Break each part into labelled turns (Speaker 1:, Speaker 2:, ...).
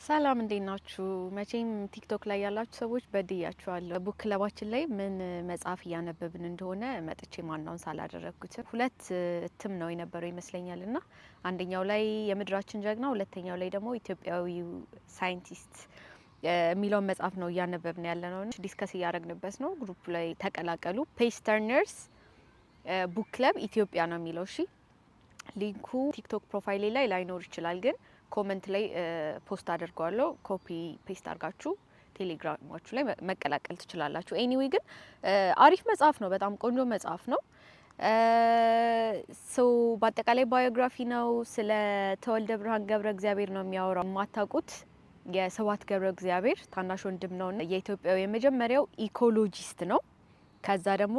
Speaker 1: ሰላም እንዴት ናችሁ? መቼም ቲክቶክ ላይ ያላችሁ ሰዎች በድያችኋለሁ። ቡክ ክለባችን ላይ ምን መጽሐፍ እያነበብን እንደሆነ መጥቼ ማናውንስ አላደረግኩትም። ሁለት እትም ነው የነበረው ይመስለኛል እና አንደኛው ላይ የምድራችን ጀግና፣ ሁለተኛው ላይ ደግሞ ኢትዮጵያዊው ሳይንቲስት የሚለውን መጽሐፍ ነው እያነበብን ያለ ነው። ዲስከስ እያደረግንበት ነው። ግሩፕ ላይ ተቀላቀሉ። ፔስ ተርነርስ ቡክ ክለብ ኢትዮጵያ ነው የሚለው። እሺ ሊንኩ ቲክቶክ ፕሮፋይሌ ላይ ላይኖር ይችላል ግን ኮመንት ላይ ፖስት አድርገዋለሁ። ኮፒ ፔስት አድርጋችሁ ቴሌግራማችሁ ላይ መቀላቀል ትችላላችሁ። ኤኒዌይ ግን አሪፍ መጽሐፍ ነው። በጣም ቆንጆ መጽሐፍ ነው። ሶ በአጠቃላይ ባዮግራፊ ነው። ስለ ተወልደ ብርሃን ገብረ እግዚአብሔር ነው የሚያወራው። የማታውቁት የስብሐት ገብረ እግዚአብሔር ታናሽ ወንድም ነው። የኢትዮጵያው የመጀመሪያው ኢኮሎጂስት ነው። ከዛ ደግሞ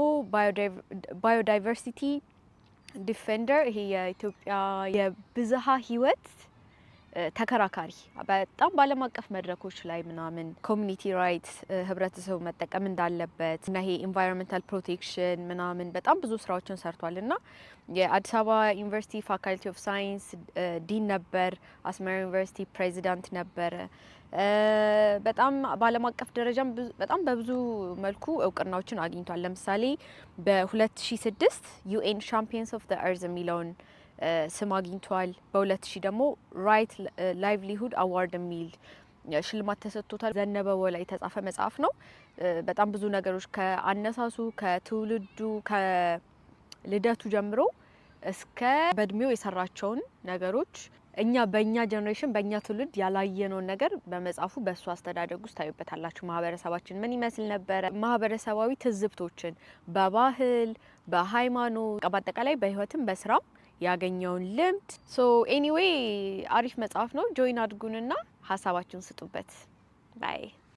Speaker 1: ባዮዳይቨርሲቲ ዲፌንደር፣ ይሄ የኢትዮጵያ የብዝሃ ህይወት ተከራካሪ በጣም በዓለም አቀፍ መድረኮች ላይ ምናምን ኮሚኒቲ ራይትስ ህብረተሰቡ መጠቀም እንዳለበት እና ይሄ ኢንቫይሮንመንታል ፕሮቴክሽን ምናምን በጣም ብዙ ስራዎችን ሰርቷል እና የአዲስ አበባ ዩኒቨርሲቲ ፋካልቲ ኦፍ ሳይንስ ዲን ነበር። አስመራ ዩኒቨርሲቲ ፕሬዚዳንት ነበረ። በጣም በዓለም አቀፍ ደረጃም በጣም በብዙ መልኩ እውቅናዎችን አግኝቷል። ለምሳሌ በ2006 ዩኤን ቻምፒየንስ ኦፍ ዘ እርዝ የሚለውን ስም አግኝቷል። በ2000 ደግሞ ራይት ላይቭሊሁድ አዋርድ የሚል ሽልማት ተሰጥቶታል። ዘነበ ወላ የተጻፈ መጽሐፍ ነው። በጣም ብዙ ነገሮች ከአነሳሱ ከትውልዱ ከልደቱ ጀምሮ እስከ በእድሜው የሰራቸውን ነገሮች እኛ በእኛ ጀኔሬሽን በእኛ ትውልድ ያላየነውን ነገር በመጽሐፉ በእሱ አስተዳደግ ውስጥ ታዩበታላችሁ። ማህበረሰባችን ምን ይመስል ነበረ፣ ማህበረሰባዊ ትዝብቶችን በባህል በሃይማኖት፣ በአጠቃላይ በህይወትም በስራም ያገኘውን ልምድ። ሶ ኤኒዌይ አሪፍ መጽሐፍ ነው። ጆይን አድርጉንና ሀሳባችሁን ስጡበት። ባይ